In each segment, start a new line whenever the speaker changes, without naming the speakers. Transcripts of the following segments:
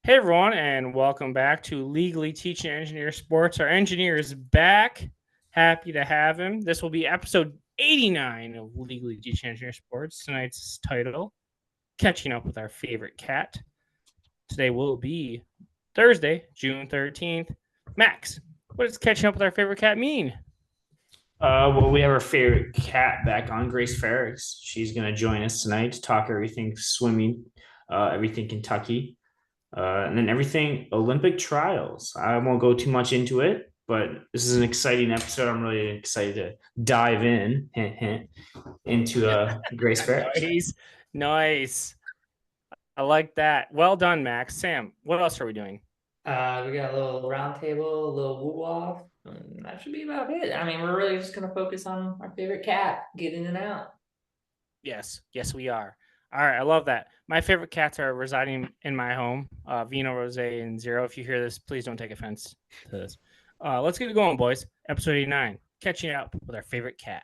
Hey everyone, and welcome back to Legally Teaching Engineer Sports. Our engineer is back. Happy to have him. This will be episode 89 of Legally Teaching Engineer Sports. Tonight's title, Catching Up with Our Favorite Cat. Today will be Thursday, June 13th. Max, what does catching up with our favorite cat mean?
Well, we have our favorite cat back on, Grace Ferris. She's going to join us tonight to talk everything swimming, everything Kentucky, and then everything Olympic trials. I won't go too much into it, but this is an exciting episode. I'm really excited to dive in into Grace Ferris.
Nice. Nice. I like that. Well done, Max. Sam, what else are we doing?
We got a little round table, a little woo off. That should be about it. I mean, we're really just gonna focus on our favorite cat, get in and out.
Yes, we are. All right, I love that. My favorite cats are residing in my home, Vino, Rose, and Zero. If you hear this, please don't take offense to this. Let's get it going, boys. Episode 89, catching up with our favorite cat.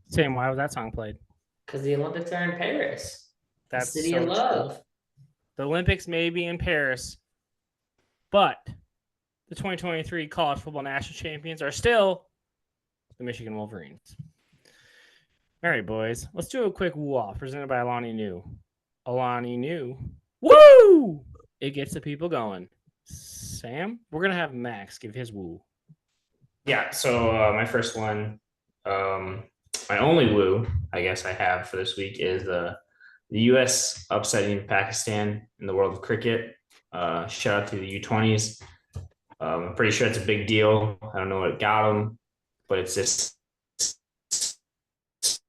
Sam, why was that song played?
Because the Olympics are in Paris.
That's
the city
so
of love.
True. The Olympics may be in Paris, but the 2023 college football national champions are still the Michigan Wolverines. All right, boys, let's do a quick woo-off presented by Alani New. Alani New. Woo! It gets the people going. Sam, we're going to have Max give his woo.
Yeah, so my first one, my only woo, I guess I have for this week is the U.S. upsetting Pakistan in the world of cricket. Shout out to the U20s. I'm pretty sure it's a big deal. I don't know what got them, but it's just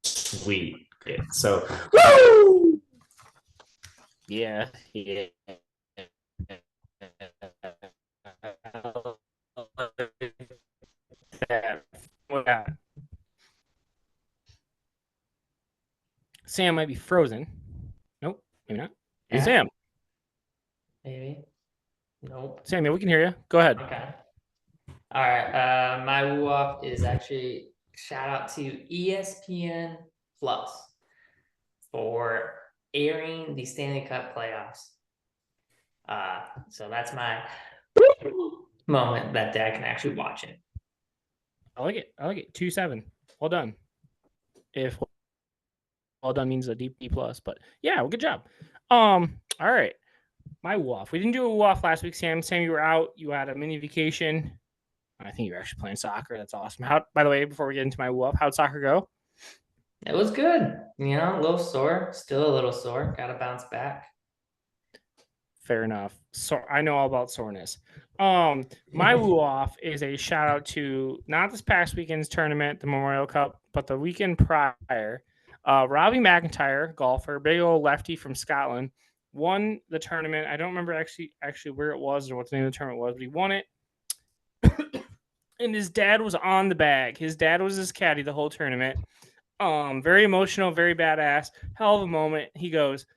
sweet. Yeah, so, woo!
Yeah. Sam might be frozen. Nope, maybe not. Hey, Sam.
Maybe. Nope.
Sam, we can hear you. Go ahead.
Okay. All right. My woo off is actually shout out to ESPN Plus for airing the Stanley Cup playoffs. So that's my moment that I can actually watch it.
I like it. 2-7. Well done. If well done means a D plus, but yeah, well, good job. All right. My woo off. We didn't do a woo off last week, Sam. Sam, you were out. You had a mini vacation. I think you were actually playing soccer. That's awesome. By the way, before we get into my woo off, how'd soccer go?
It was good. A little sore. Still a little sore. Got to bounce back.
Fair enough. So I know all about soreness. My woo off is a shout out to not this past weekend's tournament, the Memorial Cup, but the weekend prior. Robbie McIntyre, golfer, big old lefty from Scotland, won the tournament. I don't remember actually where it was or what the name of the tournament was, but he won it. And his dad was on the bag. His dad was his caddy the whole tournament. Very emotional, very badass. Hell of a moment. He goes,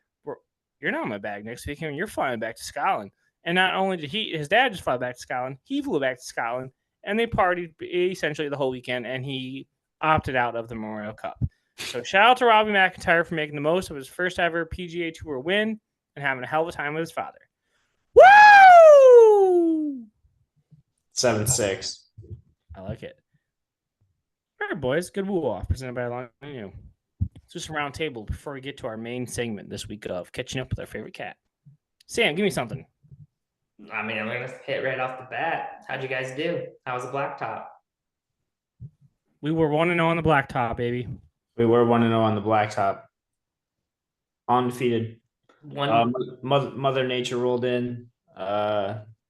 "You're not on my bag next weekend. You're flying back to Scotland." And not only did his dad just fly back to Scotland, he flew back to Scotland, and they partied essentially the whole weekend, and he opted out of the Memorial Cup. So shout out to Robbie McIntyre for making the most of his first ever PGA Tour win and having a hell of a time with his father. Woo!
7-6.
I like it. All right, boys. Good woo off presented by Alani New. It's just a round table before we get to our main segment this week of catching up with our favorite cat. Sam, give me something.
I mean, I'm going to hit right off the bat. How'd you guys do? How was the blacktop?
We were 1-0 on the blacktop, baby.
We were 1-0 on the blacktop. Undefeated. Mother Nature rolled in,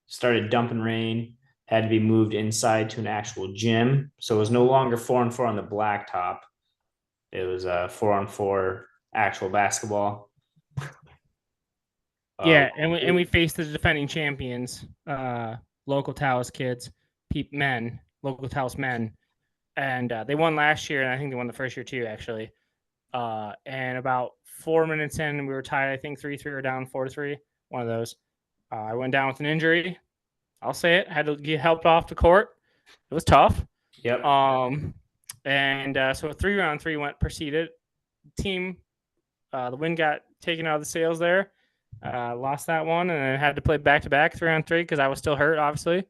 started dumping rain, had to be moved inside to an actual gym. So it was no longer 4-on-4 on the blacktop. It was 4-on-4 actual basketball.
Yeah, and we faced the defending champions, local Taos kids, men, Local Taos men, and they won last year, and I think they won the first year too, actually. And about 4 minutes in, we were tied. I think 3-3 or down 4-3. One of those. I went down with an injury. I'll say it. Had to get helped off the court. It was tough.
Yep.
And so a 3-on-3 proceeded. Team, the win got taken out of the sails there. Lost that one, and then had to play back-to-back 3-on-3 because I was still hurt, obviously.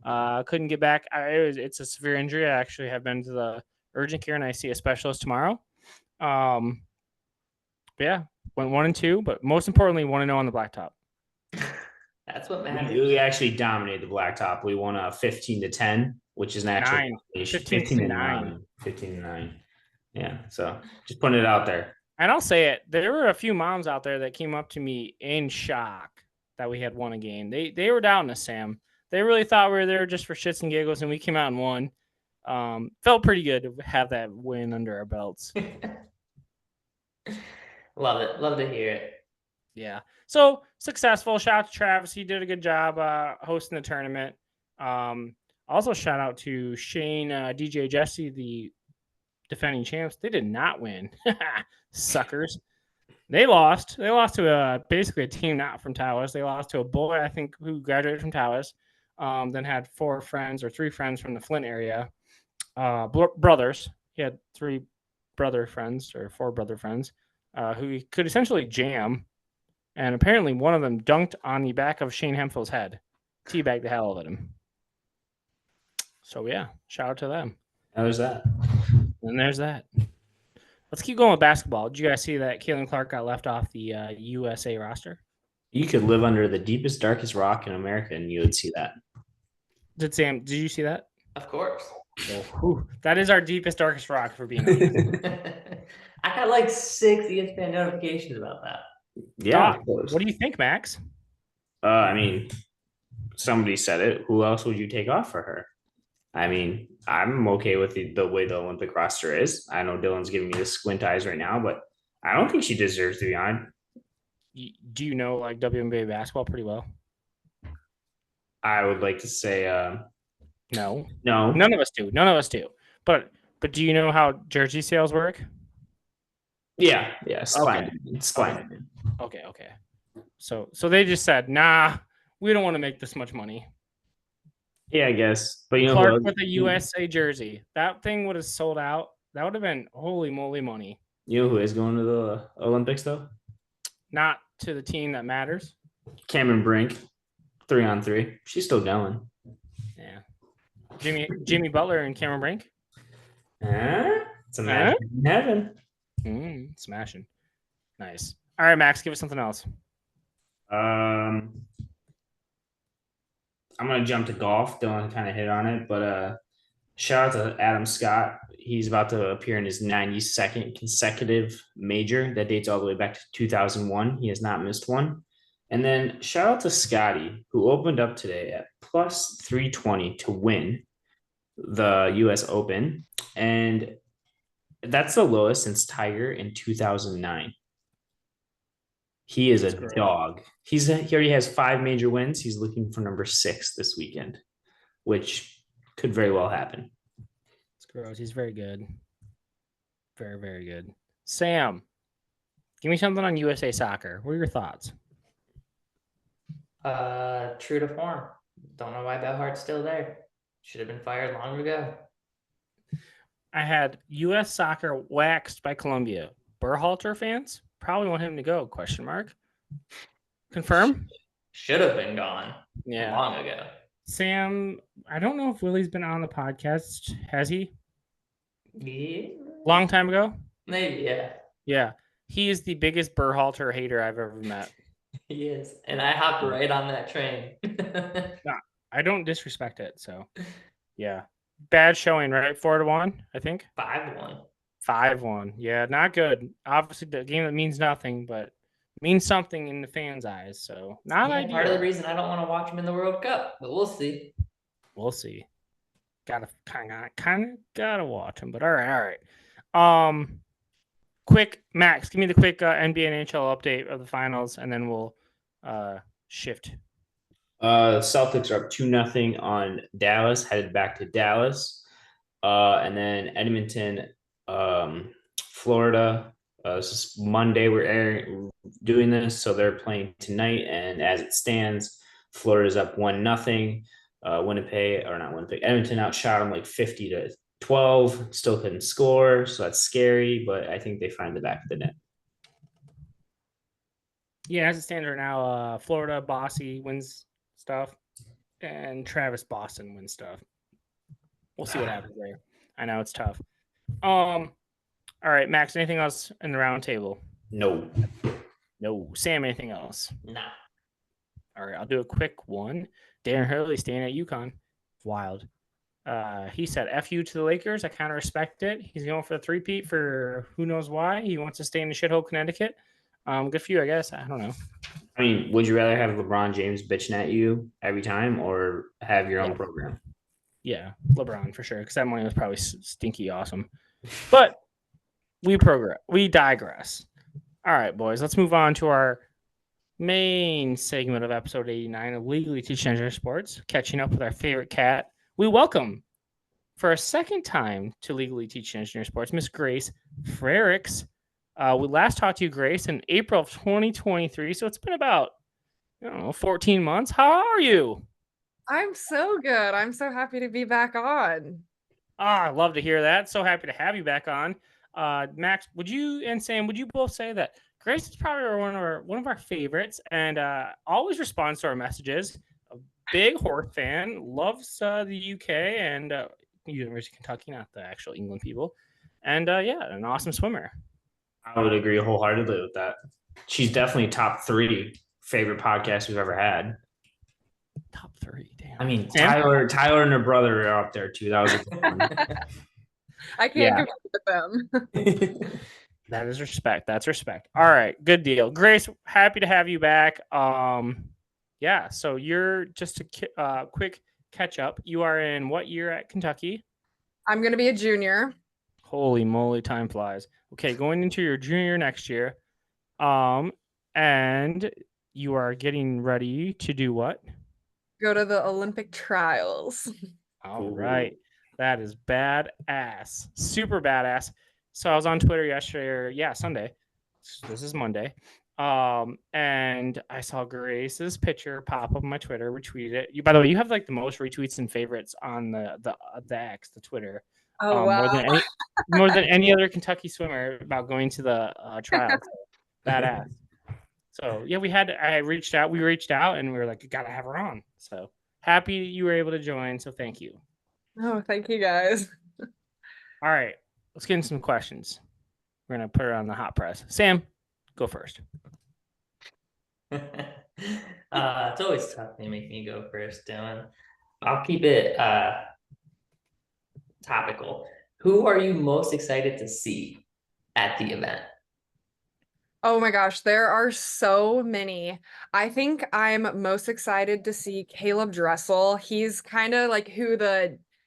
Couldn't get back. It's a severe injury. I actually have been to the urgent care, and I see a specialist tomorrow. Yeah, went 1-2, but most importantly, 1-0 on the blacktop.
That's what matters.
We actually dominated the blacktop. We won 15-10, which is an actual
15-9.
15-9. Yeah, so just putting it out there.
And I'll say it, there were a few moms out there that came up to me in shock that we had won a game. They were down to Sam. They really thought we were there just for shits and giggles, and we came out and won. Felt pretty good to have that win under our belts.
Love it. Love to hear it.
Yeah. So successful. Shout out to Travis. He did a good job hosting the tournament. Also shout out to Shane, DJ Jesse, the defending champs. They did not win. Suckers. They lost. They lost to basically a team not from Towers. They lost to a boy, I think, who graduated from Towers. Then had 3 friends from the Flint area. Brothers. He had 3 brother friends or 4 brother friends who he could essentially jam. And apparently one of them dunked on the back of Shane Hemphill's head. Teabagged the hell out of him. So, yeah, shout out to them.
And there's that.
And there's that. Let's keep going with basketball. Did you guys see that Caitlin Clark got left off the USA roster?
You could live under the deepest, darkest rock in America, and you would see that.
Did you see that?
Of course.
Oh, that is our deepest, darkest rock, for being honest.
I got like 6 ESPN notifications about that.
Yeah.
What do you think, Max?
I mean, somebody said it. Who else would you take off for her? I mean, I'm okay with the way the Olympic roster is. I know Dylan's giving me the squint eyes right now, but I don't think she deserves to be on.
Do you know like WNBA basketball pretty well?
I would like to say
no.
None
of us do. But do you know how jersey sales work?
Yeah, splendid.
Okay. So they just said, nah, we don't want to make this much money.
Yeah, I guess. But
Clark with a USA jersey, that thing would have sold out. That would have been holy moly money.
You know who is going to the Olympics though?
Not to the team that matters.
Cameron Brink, 3-on-3. She's still going.
Yeah. Jimmy Butler and Cameron Brink.
It's a match in heaven.
Smashing. Nice. All right, Max, give us something else.
I'm going to jump to golf. Dylan kind of hit on it, but shout out to Adam Scott. He's about to appear in his 92nd consecutive major that dates all the way back to 2001. He has not missed one. And then shout out to Scotty, who opened up today at plus 320 to win the U.S. Open. And that's the lowest since Tiger in 2009. He is a dog. He already has 5 major wins. He's looking for number 6 this weekend, which could very well happen.
It's gross. He's very good. Very, very good. Sam, give me something on USA Soccer. What are your thoughts?
True to form. Don't know why Belhart's still there. Should have been fired long ago.
I had U.S. Soccer waxed by Colombia. Berhalter fans probably want him to go, ? Confirm?
Should have been gone long ago.
Sam, I don't know if Willie's been on the podcast. Has he?
Yeah.
Long time ago?
Maybe, yeah.
Yeah. He is the biggest Berhalter hater I've ever met.
He is. And I hopped right on that train.
No, I don't disrespect it, so yeah. Bad showing, right? 4-1, I think.
5-1.
5-1. Yeah, not good. Obviously, the game that means nothing, but means something in the fans' eyes. So not ideal.
Part of the reason I don't want to watch him in the World Cup, but we'll see.
We'll see. Gotta kind of gotta watch him. But all right. Quick, Max, give me the quick NBA and NHL update of the finals, and then we'll shift.
Celtics are up 2-0 on Dallas, headed back to Dallas. And then Edmonton, Florida. This is Monday. Doing this, so they're playing tonight. And as it stands, Florida's up 1-0. Winnipeg, or not Winnipeg, Edmonton outshot them like 50-12. Still couldn't score, so that's scary. But I think they find the back of the net.
Yeah, as it stands right now, Florida Bossy wins stuff, and Travis Boston wins stuff. We'll see what happens there. I know it's tough. All right, Max. Anything else in the round table?
No.
Sam, anything else?
No.
All right, I'll do a quick one. Darren Hurley staying at UConn. Wild. He said F you to the Lakers. I kind of respect it. He's going for the three-peat for who knows why. He wants to stay in the shithole Connecticut. Good for you, I guess. I don't know.
I mean, would you rather have LeBron James bitching at you every time or have your own program?
Yeah, LeBron for sure, because that money was probably stinky awesome. But we digress. All right, boys, let's move on to our main segment of episode 89 of Legally Teaching Engineering Sports, catching up with our favorite cat. We welcome, for a second time to Legally Teaching Engineering Sports, Miss Grace Frericks. We last talked to you, Grace, in April of 2023, so it's been about, 14 months. How are you?
I'm so good. I'm so happy to be back on.
I love to hear that. So happy to have you back on. Max, and Sam, would you both say that Grace is probably one of our favorites and always responds to our messages? A big horse fan, loves the UK and University of Kentucky, not the actual England people. And an awesome swimmer.
I would agree wholeheartedly with that. She's definitely top 3 favorite podcasts we've ever had.
Top 3, damn.
I mean, Tyler and her brother are up there too. That was a good one.
I can't compete with them.
That is respect. That's respect. All right, good deal. Grace, happy to have you back. So you're just a quick catch up. You are in what year at Kentucky?
I'm going to be a junior.
Holy moly, time flies. Okay, going into your junior next year. And you are getting ready to do what?
Go to the Olympic trials.
All right. That is badass. Super badass. So I was on Twitter Sunday. This is Monday. And I saw Grace's picture pop up on my Twitter, retweeted it. By the way, you have like the most retweets and favorites on the X, the Twitter.
Oh, wow.
More than any other Kentucky swimmer about going to the trials. Badass. So yeah, we reached out and we were like, you gotta have her on. So happy you were able to join. So thank you.
Oh, thank you guys.
All right, let's get into some questions. We're gonna put her on the hot press. Sam, go first.
It's always tough to make me go first, Dylan. I'll keep it topical. Who are you most excited to see at the event?
Oh my gosh, there are so many. I think I'm most excited to see Caleb Dressel. He's kind of like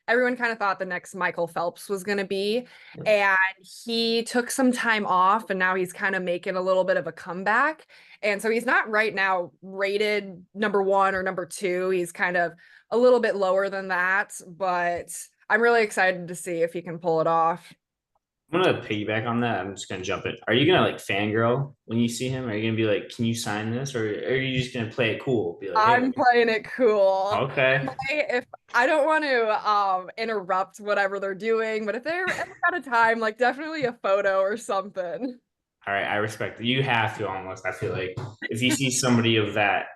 everyone kind of thought the next Michael Phelps was going to be. And he took some time off and now he's kind of making a little bit of a comeback. And so he's not right now rated number 1 or number 2. He's kind of a little bit lower than that, but I'm really excited to see if he can pull it off.
I'm gonna piggyback on that. I'm just gonna jump in. Are you gonna like fangirl when you see him? Are you gonna be like, "Can you sign this?" Or are you just gonna play it cool? Be like, hey.
I'm playing it cool.
Okay.
If I don't want to interrupt whatever they're doing, but if they're out of time, like definitely a photo or something.
All right, I respect it. You have to almost. I feel like if you see somebody of that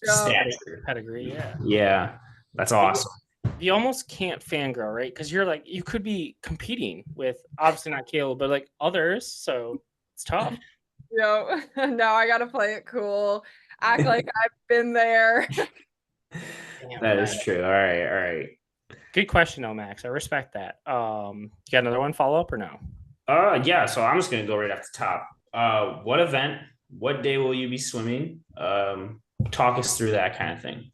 stature,
pedigree,
yeah, that's awesome.
You almost can't fangirl, right? Because you're like, you could be competing with obviously not Caleb, but like others. So it's tough.
No, I gotta play it cool. Act like I've been there.
That is true. All right.
Good question, though, Max. I respect that. You got another one follow up or no?
Yeah. So I'm just gonna go right off the top. What event? What day will you be swimming? Talk us through that kind of thing.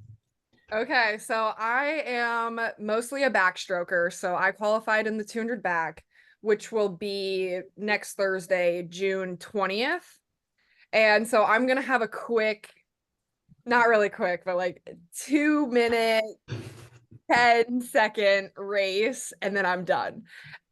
Okay, so I am mostly a backstroker. So I qualified in the 200 back, which will be next Thursday, June 20th. And so I'm going to have a quick not really quick, but like 2 minute, 10-second race, and then I'm done.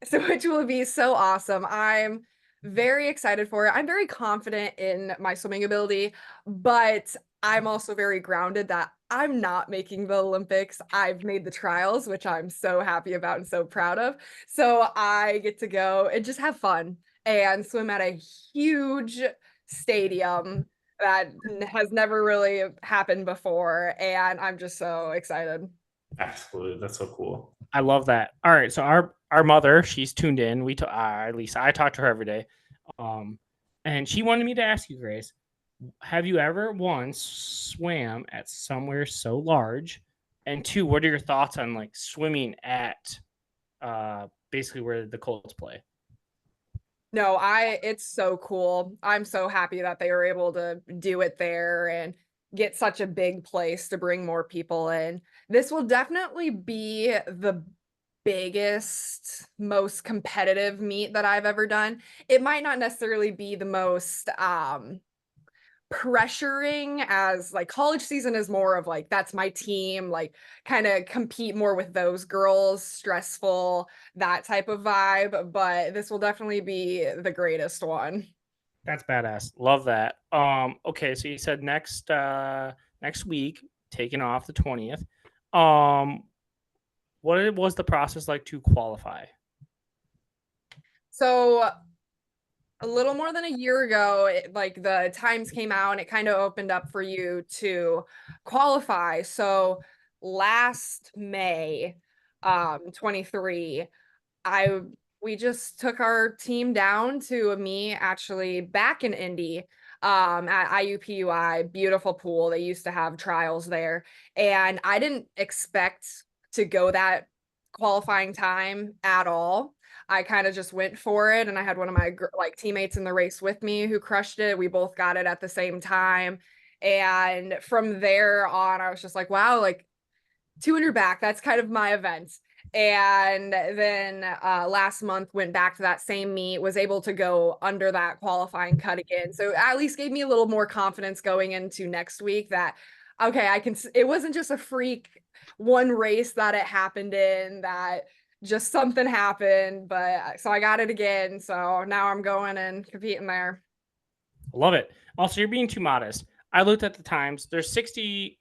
So which will be so awesome. I'm very excited for it. I'm very confident in my swimming ability, but I'm also very grounded that I'm not making the Olympics. I've made the trials, which I'm so happy about and so proud of. So I get to go and just have fun and swim at a huge stadium that has never really happened before. And I'm just so excited.
Absolutely. That's so cool.
I love that. All right, so our mother, she's tuned in. At least I talk to her every day, and she wanted me to ask you, Grace, have you ever once swam at somewhere so large? And two, what are your thoughts on like swimming at basically where the Colts play?
No, it's so cool. I'm so happy that they were able to do it there and get such a big place to bring more people in. This will definitely be the biggest, most competitive meet that I've ever done. It might not necessarily be the most pressuring, as like college season is more of like that's my team, like kind of compete more with those girls, stressful, that type of vibe, but this will definitely be the greatest one.
That's badass. Love that. Okay, so you said next week, taking off the 20th. What was the process like to qualify?
So a little more than a year ago, like the times came out and it kind of opened up for you to qualify. So last May, 23, I we just took our team down to a meet actually back in Indy, at IUPUI, beautiful pool. They used to have trials there, and I didn't expect to go that qualifying time at all. I kind of just went for it, and I had one of my like teammates in the race with me who crushed it. We both got it at the same time, and from there on, I was just like, wow, like 200 back, that's kind of my event. And then last month went back to that same meet, was able to go under that qualifying cut again. So at least gave me a little more confidence going into next week that, okay, I can, it wasn't just a freak one race that it happened in, that just something happened. But so I got it again. So now I'm going and competing there.
Love it. Also, you're being too modest. I looked at the times. There's 60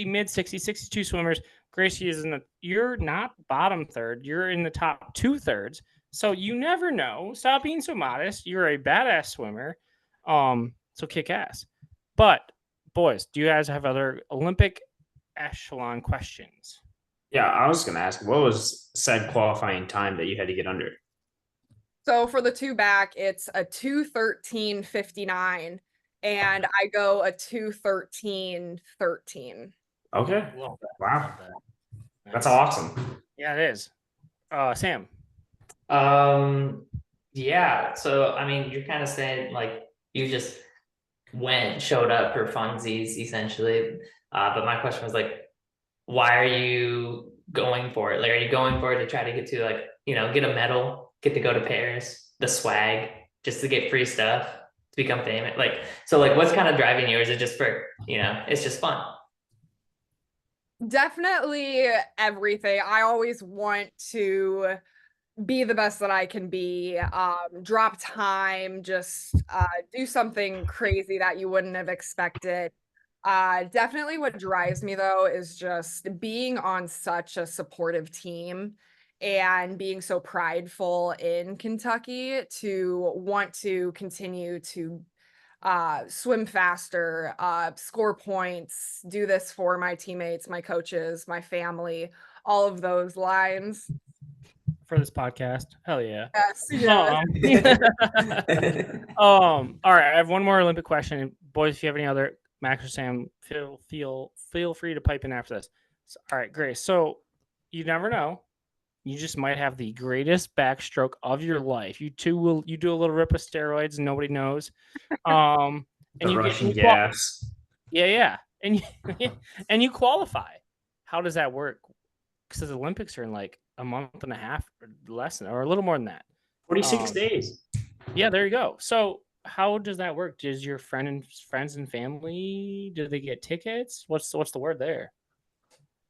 mid 60, 62 swimmers. Gracie is you're not bottom third. You're in the top 2/3. So you never know. Stop being so modest. You're a badass swimmer. So kick ass. But boys, do you guys have other Olympic echelon questions?
Yeah, I was going to ask, what was said qualifying time that you had to get under?
So for the two back, it's a 2:13:59, and I go a 2:13:13.
Okay.
Love that.
Wow.
Love that.
That's
Nice.
awesome.
Yeah, it is. Sam.
Yeah. So I mean, you're kind of saying like you just showed up for funsies essentially. But my question was like, why are you going for it? Like, are you going for it to try to get to like, get a medal, get to go to Paris, the swag, just to get free stuff, to become famous? Like, so like, what's kind of driving you? Or is it just for, it's just fun?
Definitely everything. I always want to be the best that I can be, drop time, just do something crazy that you wouldn't have expected. Definitely what drives me though is just being on such a supportive team and being so prideful in Kentucky to want to continue to swim faster, score points, do this for my teammates, my coaches, my family, all of those lines.
For this podcast. Hell yeah.
Yes, yes.
All right. I have one more Olympic question. Boys, if you have any other, Max or Sam, feel free to pipe in after this. So, all right, Grace. So you never know. You just might have the greatest backstroke of your life. You do a little rip of steroids and nobody knows. And
The
you
Russian
get
gas.
yeah. And and you qualify. How does that work? Because the Olympics are in like a month and a half or less, or a little more than that.
46 days.
Yeah, there you go. So how does that work? Does your friends and family, do they get tickets? What's the word there?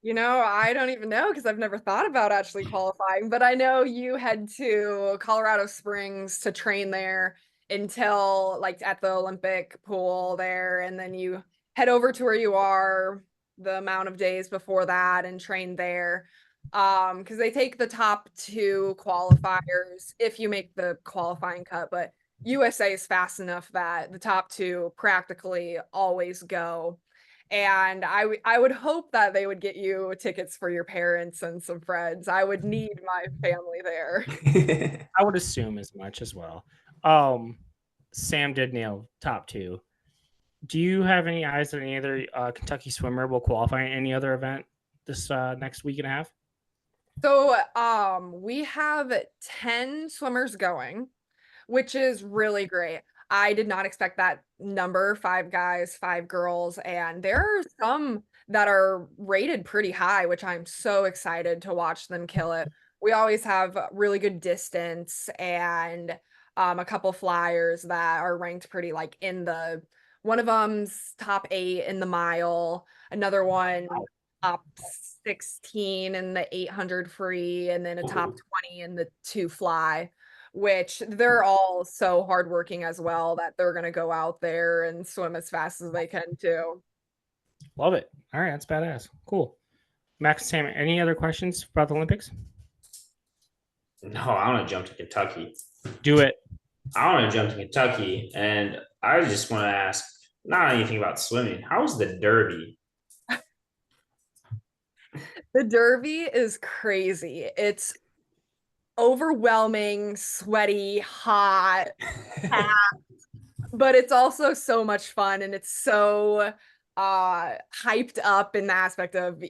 I don't even know because I've never thought about actually qualifying, but I know you head to Colorado Springs to train there until like at the Olympic pool there, and then you head over to where you are the amount of days before that and train there. Because they take the top two qualifiers if you make the qualifying cut, but USA is fast enough that the top two practically always go. And I would hope that they would get you tickets for your parents and some friends. I would need my family there.
I would assume as much as well. Sam did nail top two. Do you have any eyes on any other Kentucky swimmer will qualify in any other event this next week and a half?
So we have 10 swimmers going, which is really great. I did not expect that number, 5 guys, 5 girls, and there are some that are rated pretty high, which I'm so excited to watch them kill it. We always have really good distance and a couple flyers that are ranked pretty like in the one of them's top 8 in the mile, another one top 16 in the 800 free, and then a top 20 in the 2 fly, which they're all so hardworking as well that they're going to go out there and swim as fast as they can too.
Love it. All right, that's badass. Cool. Max, Sam, any other questions about the Olympics?
No, I want to jump to Kentucky.
Do it.
I want to jump to Kentucky, and I just want to ask not anything about swimming. How's the Derby?
The Derby is crazy. It's overwhelming, sweaty, hot, but it's also so much fun, and it's so hyped up in the aspect of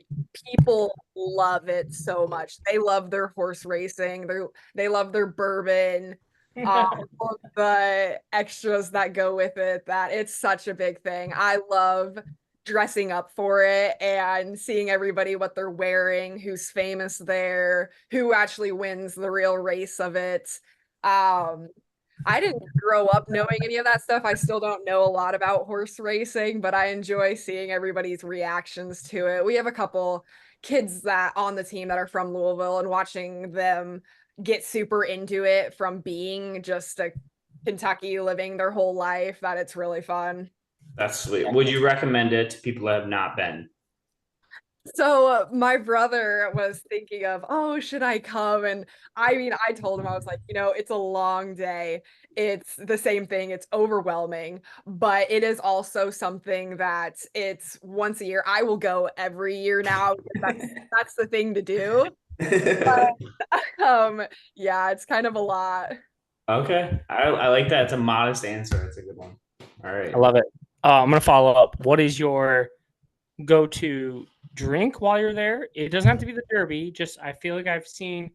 people love it so much. They love their horse racing. They love their bourbon. All of the extras that go with it, that it's such a big thing. I love dressing up for it and seeing everybody what they're wearing, who's famous there, who actually wins the real race of it. I didn't grow up knowing any of that stuff. I still don't know a lot about horse racing, but I enjoy seeing everybody's reactions to it. We have a couple kids that on the team that are from Louisville, and watching them get super into it from being just a Kentucky living their whole life, that it's really fun.
That's sweet. Would you recommend it to people that have not been?
So my brother was thinking of, oh, should I come? And I mean, I told him, I was like, it's a long day. It's the same thing. It's overwhelming, but it is also something that it's once a year. I will go every year now because that's the thing to do. But, yeah, it's kind of a lot.
Okay. I like that. It's a modest answer. It's a good one. All right.
I love it. I'm going to follow up. What is your go-to drink while you're there? It doesn't have to be the Derby. Just I feel like I've seen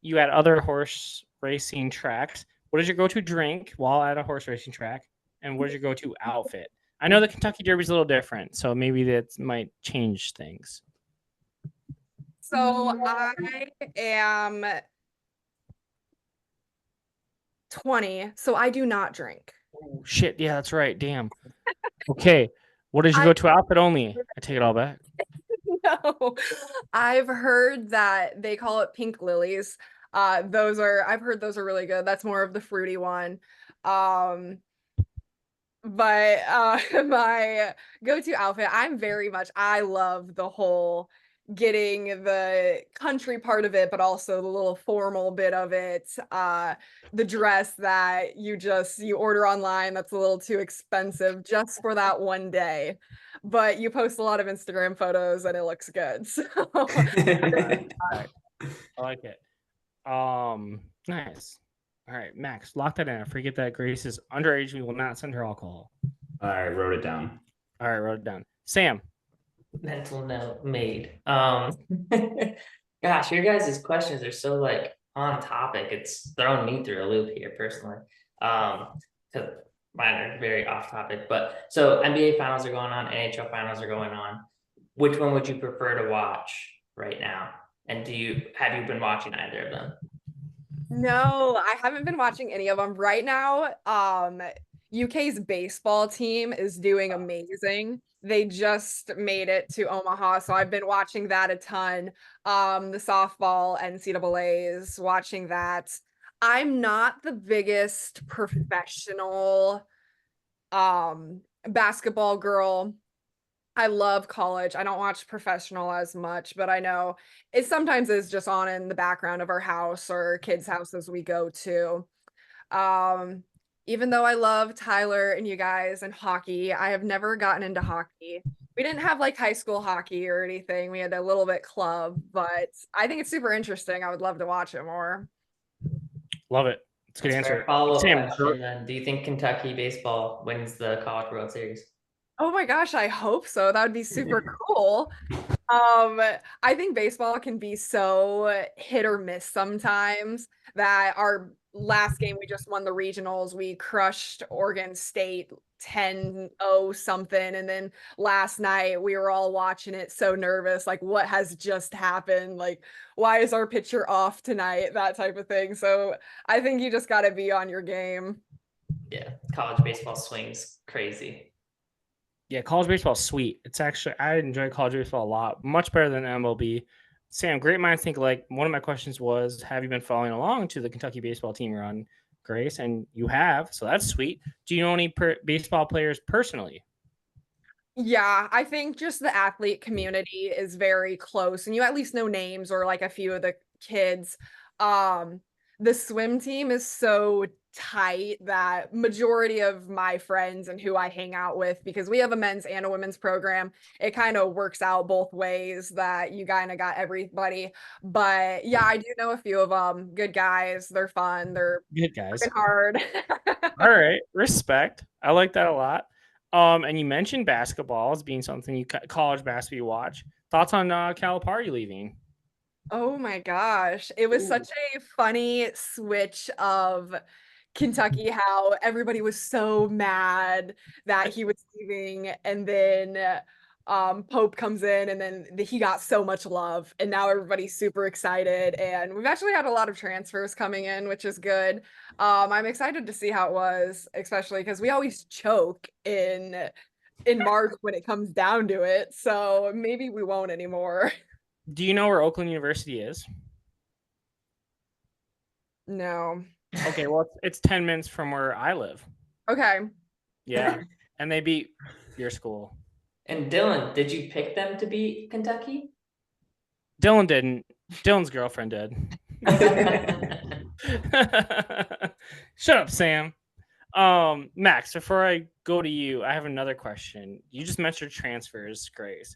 you at other horse racing tracks. What is your go-to drink while at a horse racing track? And what is your go-to outfit? I know the Kentucky Derby is a little different, so maybe that might change things.
So I am 20, so I do not drink.
Oh, shit, yeah, that's right. Damn. Okay. What is your go-to outfit only? I take it all back.
No, I've heard that they call it pink lilies. I've heard those are really good. That's more of the fruity one. But my go-to outfit, I love the whole getting the country part of it, but also the little formal bit of it. The dress that you order online that's a little too expensive just for that one day, but you post a lot of Instagram photos and it looks good. So
I like it. Nice. All right, Max, lock that in. I forget that Grace is underage. We will not send her alcohol.
All right, wrote it down.
All right, wrote it down. Sam.
Mental note made. Gosh, your guys' questions are so like on topic. It's throwing me through a loop here personally. Because mine are very off topic. But so NBA finals are going on, NHL finals are going on. Which one would you prefer to watch right now? And have you been watching either of them?
No, I haven't been watching any of them right now. UK's baseball team is doing amazing. They just made it to Omaha, so I've been watching that a ton. The softball NCAAs, watching that. I'm not the biggest professional basketball girl. I love college. I don't watch professional as much, but I know it sometimes is just on in the background of our house or kids' houses we go to. Um, Even though I love Tyler and you guys and hockey, I have never gotten into hockey. We didn't have like high school hockey or anything. We had a little bit club, but I think it's super interesting. I would love to watch it more.
Love it. It's a good
That's a fair
answer.
follow-up
Sam,
question then. Do you think Kentucky baseball wins the College World Series?
Oh my gosh, I hope so. That would be super cool. I think baseball can be so hit or miss sometimes that our last game we just won the regionals. We crushed Oregon State 10-0 something. And then last night we were all watching it so nervous, like what has just happened? Like, why is our pitcher off tonight? That type of thing. So I think you just gotta be on your game.
Yeah, college baseball swings crazy.
yeah, college baseball is sweet. It's actually I enjoy college baseball a lot, much better than MLB. Sam, great minds think alike. One of my questions was, have you been following along to the Kentucky baseball team run, Grace? And you have, so that's sweet. Do you know any baseball players personally?
Yeah, I think just the athlete community is very close and you at least know names or like a few of the kids. Um, the swim team is so tight that majority of my friends and who I hang out with, because we have a men's and a women's program, it kind of works out both ways that you kind of got everybody. But yeah, I do know a few of them. Good guys, they're fun, they're
Good guys.
working hard.
All right, respect. I like that a lot. And you mentioned basketball as being something you college basketball you watch. Thoughts on Calipari leaving?
Oh my gosh. It was such a funny switch of Kentucky, how everybody was so mad that he was leaving, and then Pope comes in, and then he got so much love, and now everybody's super excited. And we've actually had a lot of transfers coming in, which is good. I'm excited to see how it was, especially because we always choke in March when it comes down to it. So maybe we won't anymore.
Do you know where Oakland University is?
No.
Okay, well, it's 10 minutes from where I live.
Okay.
Yeah, and they beat your school.
And Dylan, did you pick them to beat Kentucky?
Dylan didn't. Dylan's girlfriend did. Shut up, Sam. Max, before I go to you, I have another question. You just mentioned transfers, Grace.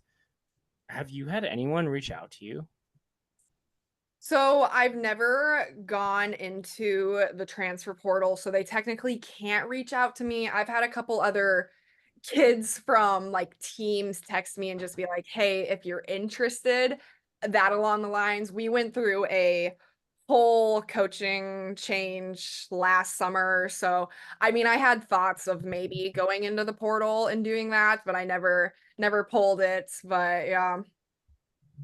Have you had anyone reach out to you?
So I've never gone into the transfer portal, so they technically can't reach out to me. I've had a couple other kids from like teams text me and just be like, hey, if you're interested, that along the lines. We went through a whole coaching change last summer. So I mean, I had thoughts of maybe going into the portal and doing that, but I never pulled it. But yeah.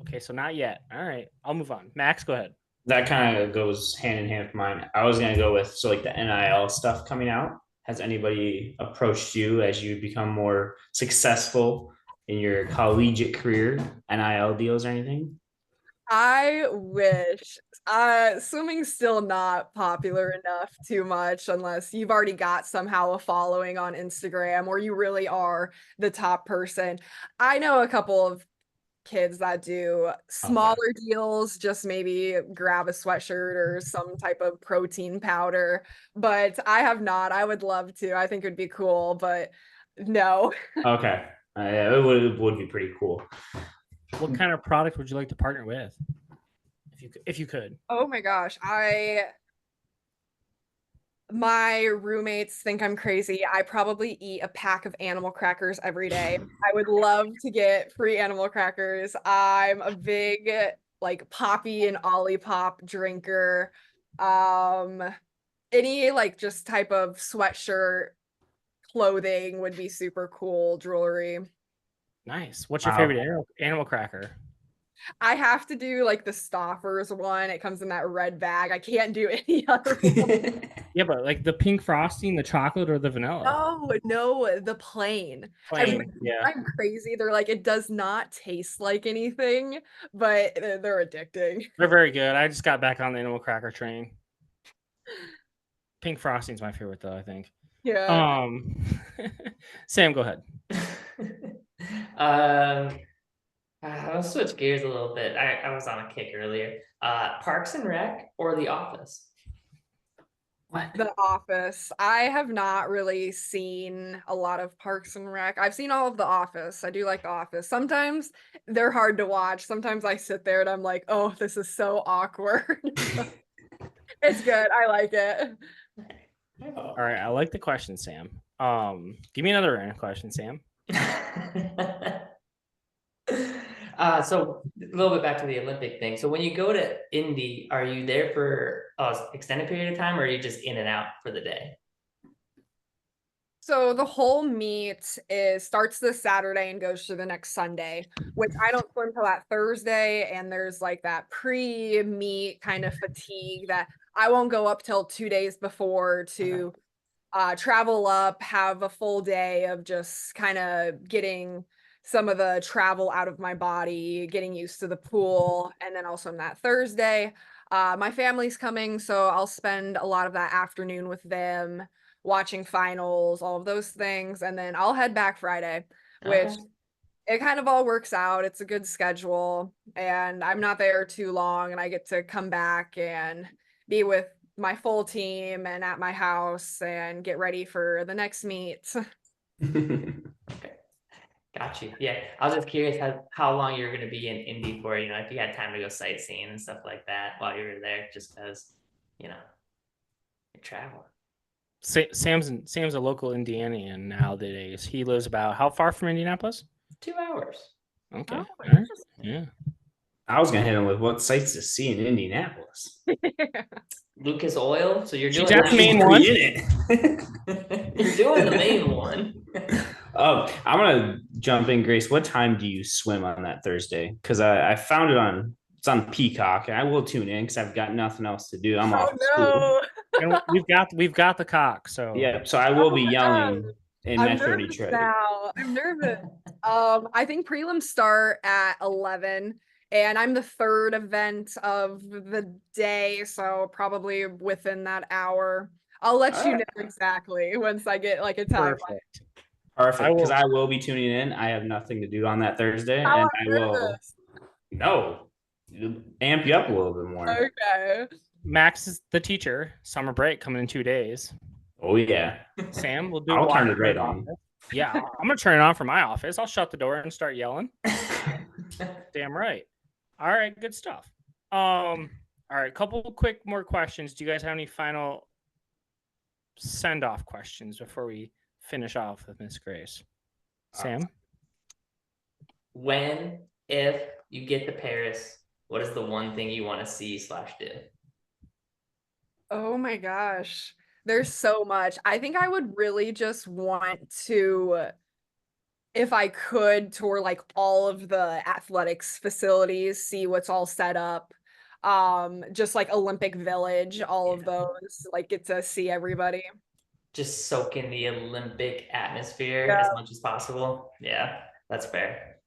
Okay, so not yet. All right, I'll move on. Max, go ahead.
That kind of goes hand in hand with mine. I was gonna go with so like the NIL stuff coming out. Has anybody approached you as you become more successful in your collegiate career? NIL deals or anything?
I wish. Swimming's still not popular enough too much unless you've already got somehow a following on Instagram or you really are the top person. I know a couple of kids that do smaller deals, just maybe grab a sweatshirt or some type of protein powder, but I have not. I would love to. I think it would be cool, but no.
Okay, yeah, it would be pretty cool.
What kind of product would you like to partner with? If you could.
Oh my gosh, my roommates think I'm crazy. I probably eat a pack of animal crackers every day. I would love to get free animal crackers. I'm a big like Poppy and Olipop drinker. Um, any like just type of sweatshirt clothing would be super cool. Jewelry.
Nice. What's your
Wow.
favorite animal cracker?
I have to do like the Stoffers one. It comes in that red bag. I can't do any other one.
Yeah, but like the pink frosting, the chocolate, or the vanilla?
No, the plain.
Plain. Yeah.
I'm crazy. They're like, it does not taste like anything, but they're addicting.
They're very good. I just got back on the animal cracker train. Pink frosting's my favorite though, I think.
Yeah.
Sam, go ahead.
I'll switch gears a little bit. I was on a kick earlier. Parks and Rec or The Office?
What?
The Office. I have not really seen a lot of Parks and Rec. I've seen all of The Office. I do like The Office. Sometimes they're hard to watch. Sometimes I sit there and I'm like, oh, this is so awkward. It's good. I like it.
All right, I like the question, Sam. Give me another random question, Sam.
So a little bit back to the Olympic thing. So when you go to Indy, are you there for an extended period of time, or are you just in and out for the day?
So the whole meet starts this Saturday and goes to the next Sunday, which I don't swim till that Thursday, and there's like that pre-meet kind of fatigue that I won't go up till 2 days before to travel up, have a full day of just kind of getting some of the travel out of my body, getting used to the pool, and then also on that Thursday, my family's coming, so I'll spend a lot of that afternoon with them watching finals, all of those things, and then I'll head back Friday, which
Okay.
it kind of all works out. It's a good schedule, and I'm not there too long, and I get to come back and be with my full team and at my house and get ready for the next meet.
Okay. Got you. Yeah. I was just curious how long you're going to be in Indy for, if you had time to go sightseeing and stuff like that while you were there, just because, you're traveling.
Sam's a local Indianian nowadays. He lives about how far from Indianapolis?
2 hours.
Okay.
Oh,
All right. Yeah.
I was gonna hit him with what sights to see in Indianapolis.
Lucas Oil. So you're
She's
doing
at the main one.
In it.
You're doing the main one.
I'm gonna jump in, Grace. What time do you swim on that Thursday? Because I found it's on Peacock, and I will tune in because I've got nothing else to do. I'm off school.
And we've got the cock, so
Yeah, so I will be
Oh,
yelling in
I'm
Metro
nervous
Detroit.
now. I'm nervous. I think prelims start at 11, and I'm the third event of the day, so probably within that hour. I'll let you know exactly once I get like a timeline.
Perfect, because I will be tuning in. I have nothing to do on that Thursday, and I will amp you up a little bit more.
Okay.
Max is the teacher. Summer break coming in 2 days.
Oh yeah,
Sam will do.
I'll turn it right on.
Yeah, I'm gonna turn it on from my office. I'll shut the door and start yelling. Damn right. All right, good stuff. All right, couple quick more questions. Do you guys have any final send-off questions before we finish off with Miss Grace? Sam?
When, if you get to Paris, what is the one thing you want to see/do?
Oh my gosh. There's so much. I think I would really just want to, if I could, tour like all of the athletics facilities, see what's all set up. Just like Olympic Village, all of those, like get to see everybody.
Just soak in the Olympic atmosphere as much as possible. Yeah, that's fair.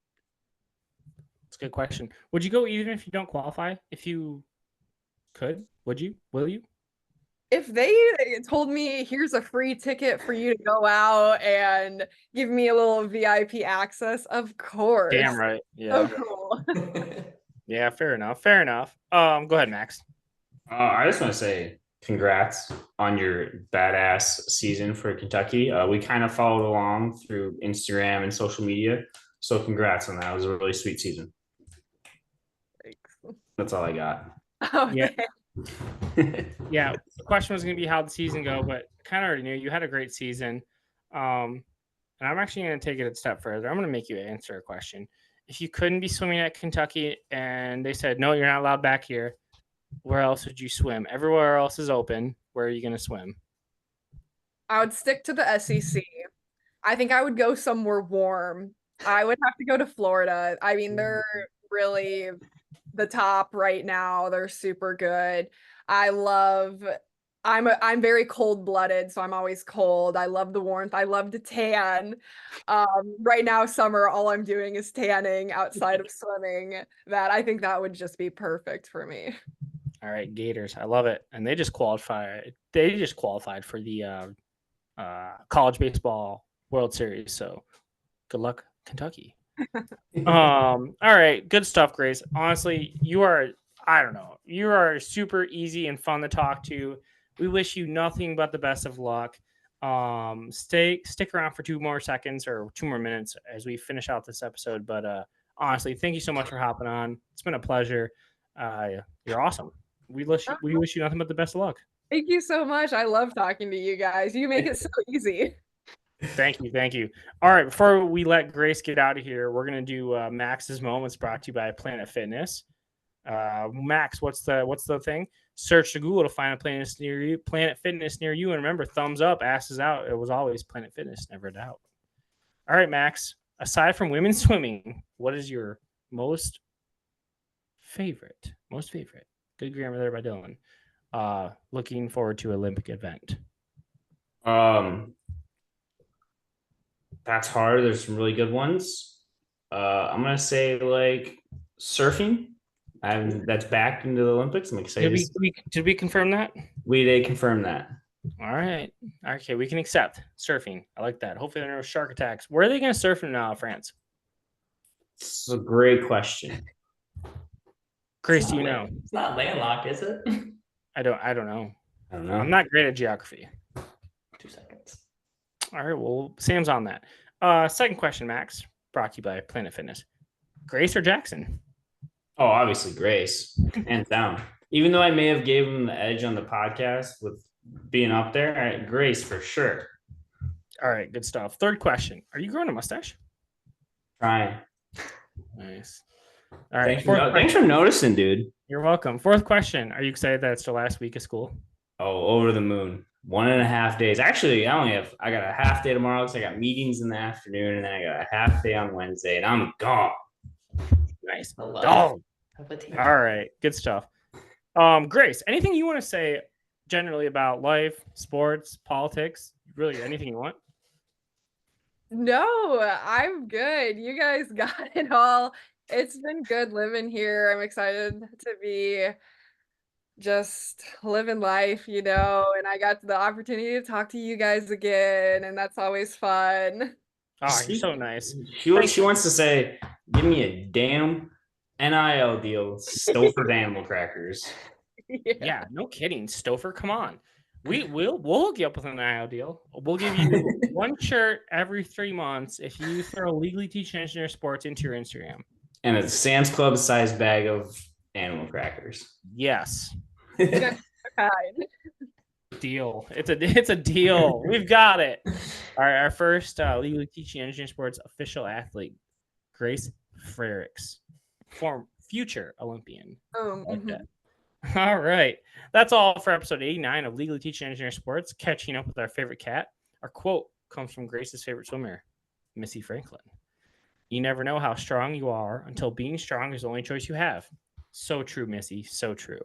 That's a good question. Would you go even if you don't qualify? If you could, would you? Will you?
If they told me here's a free ticket for you to go out and give me a little VIP access, of course.
Damn right. Yeah.
So cool.
Yeah, fair enough. Fair enough. Go ahead, Max.
I just want to say congrats on your badass season for Kentucky. We kind of followed along through Instagram and social media. So congrats on that. It was a really sweet season.
Thanks.
That's all I got.
Yeah. Yeah. The question was going to be how the season go, but kind of already knew you had a great season. And I'm actually going to take it a step further. I'm going to make you answer a question. If you couldn't be swimming at Kentucky and they said, no, you're not allowed back here, where else would you swim? Everywhere else is open. Where are you going to swim?
I would stick to the SEC. I think I would go somewhere warm. I would have to go to Florida. I mean, really the top right now. They're super good. I'm very cold-blooded, so I'm always cold. I love the warmth. I love to tan. Right now, summer, all I'm doing is tanning outside of swimming. I think that would just be perfect for me.
All right, Gators. I love it. And they just qualified. They just qualified for the college baseball World Series. So good luck, Kentucky. All right, good stuff, Grace. Honestly, you are, I don't know, you are super easy and fun to talk to. We wish you nothing but the best of luck. Stick around for 2 more seconds or 2 more minutes as we finish out this episode. But honestly, thank you so much for hopping on. It's been a pleasure. You're awesome. We wish you nothing but the best of luck.
Thank you so much. I love talking to you guys. You make it so easy.
Thank you. All right, before we let Grace get out of here, we're gonna do Max's Moments, brought to you by Planet Fitness. Max, what's the thing? Search to Google to find a Planet Fitness near you, and remember, thumbs up, asses out. It was always Planet Fitness, never a doubt. All right, Max. Aside from women's swimming, what is your most favorite? Good grammar there by Dylan. Looking forward to Olympic event.
That's hard. There's some really good ones. I'm gonna say like surfing. That's back into the Olympics. I'm excited.
Did we confirm that?
They confirmed that.
All right. Okay, we can accept surfing. I like that. Hopefully there are no shark attacks. Where are they going to surf in France?
It's a great question.
Grace, do you know?
It's not landlocked, is it?
I don't know. I'm not great at geography.
2 seconds.
All right. Well, Sam's on that. Second question, Max, brought to you by Planet Fitness. Grace or Jackson?
Oh, obviously Grace, hands down. Even though I may have gave him the edge on the podcast with being up there, Grace for sure.
All right, good stuff. Third question: are you growing a mustache?
Trying.
Nice. All right.
Thanks for noticing, dude.
You're welcome. Fourth question: are you excited that it's the last week of school?
Oh, over the moon. 1.5 days. Actually, I got a half day tomorrow because I got meetings in the afternoon, and then I got a half day on Wednesday, and I'm gone.
Nice.
Oh.
All right. Good stuff. Grace, anything you want to say generally about life, sports, politics, really anything you want?
No, I'm good. You guys got it all. It's been good living here. I'm excited to be just living life, and I got the opportunity to talk to you guys again, and that's always fun.
Oh, you're so nice.
She wants to say, give me a damn NIL deal, Stouffer's Animal Crackers.
Yeah, no kidding. Stouffer, come on. We'll hook you up with an NIL deal. We'll give you one shirt every 3 months if you throw Legally Teaching Engineer Sports into your Instagram.
And a Sam's Club sized bag of animal crackers.
Yes.
Fine.
Deal. It's a deal. We've got it. All right, our first Legally Teaching Engineering Sports official athlete, Grace Frericks, future Olympian. Like that. All right, that's all for episode 89 of Legally Teaching Engineering Sports. Catching up with our favorite cat. Our quote comes from Grace's favorite swimmer, Missy Franklin. You never know how strong you are until being strong is the only choice you have. So true, Missy. So true.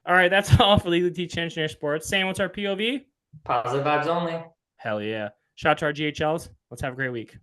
All right, that's all for Legally Teaching Engineering Sports. Sam, what's our POV?
Positive vibes only.
Hell yeah. Shout out to our GHLs. Let's have a great week.